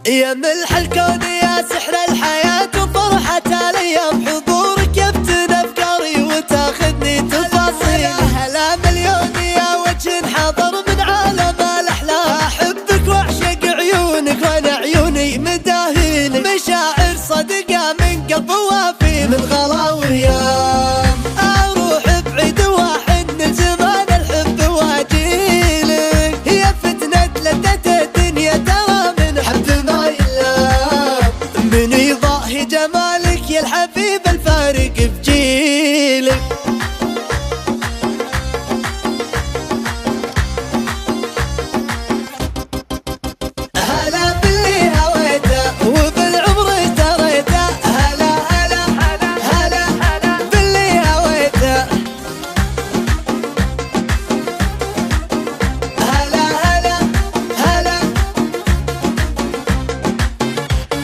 يا ملح الكون يا سحر الحياة وفرحة الأيام، حضورك يفتن أفكاري وتاخذني تفاصيل. هلا مليون يا وجه حضر من عالم الأحلام، أحبك وأعشق عيونك وأنا عيوني مداهيل. مشاعر صدقة من قلب وافي من غلا وهيام، أروح بعيد واحن زمان الحب واجيلك. هي فتنة لذة الدنيا ترى من حب ما يلام، من يضاهي جمالك يا الحبيب الفارق في جيلك. هلا باللي هويته وبالعمر اشتريته، هلا هلا هلا هلا هلا باللي هويته، هلا هلا هلا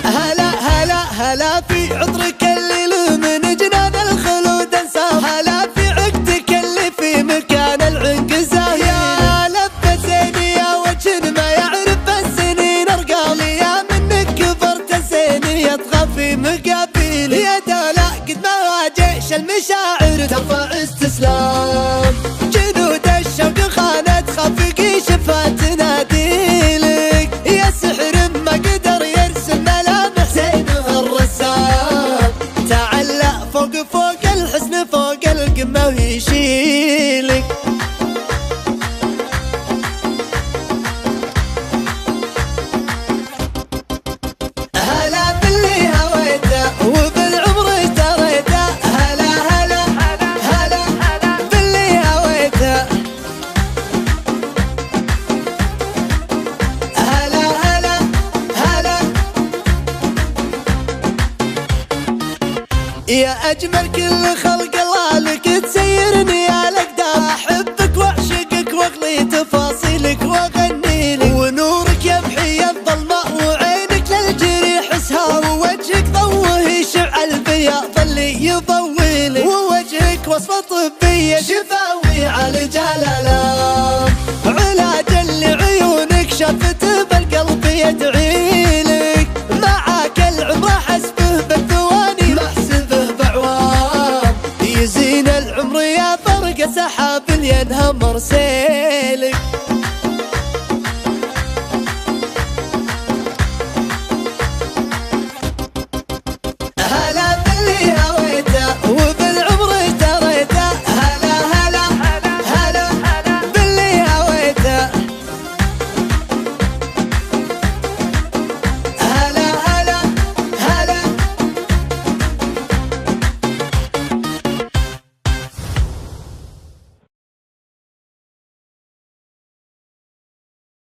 هلا هلا هلا في عطرك اللي من جنان الخلود انساه، هلا في عقدك اللي في مكان العنق زاهي. يا لبسيني يا وجه ما يعرف السنين ارقامي، يا منك كبرت السنين يطغى في مقابلي. يا دولا قد ما واجيش المشاعر ترفع استسلام، جنود الشوق خانت خفقي شفات تناديلك. يا سحر ما قدر يرسم ملامح زينها الرسام، تعلق فوق الحسن فوق القمة ويشيلك. هلا باللي هويته وبالعمر اشتريته، هلا هلا هلا هلا باللي هويته، هلا هلا هلا. يا أجمل كل خلق الله لك تسيرني يا الأقدام، أحبك وأعشقك وأغلي تفاصيلك وأغني لك. ونورك يمحي الظلماء وعينك للجريح اسهام، ووجهك ضوه يشع البياض اللي يضويلك. ووجهك وصفة طبية شفاوي عالج الآلام، علاج لعيونك شفت بالقلب يدعيلك. معاك العمر حسبه بالثواني محسبه بعوام، يزين العمر يا فرق سحاب ينهمر سيلك.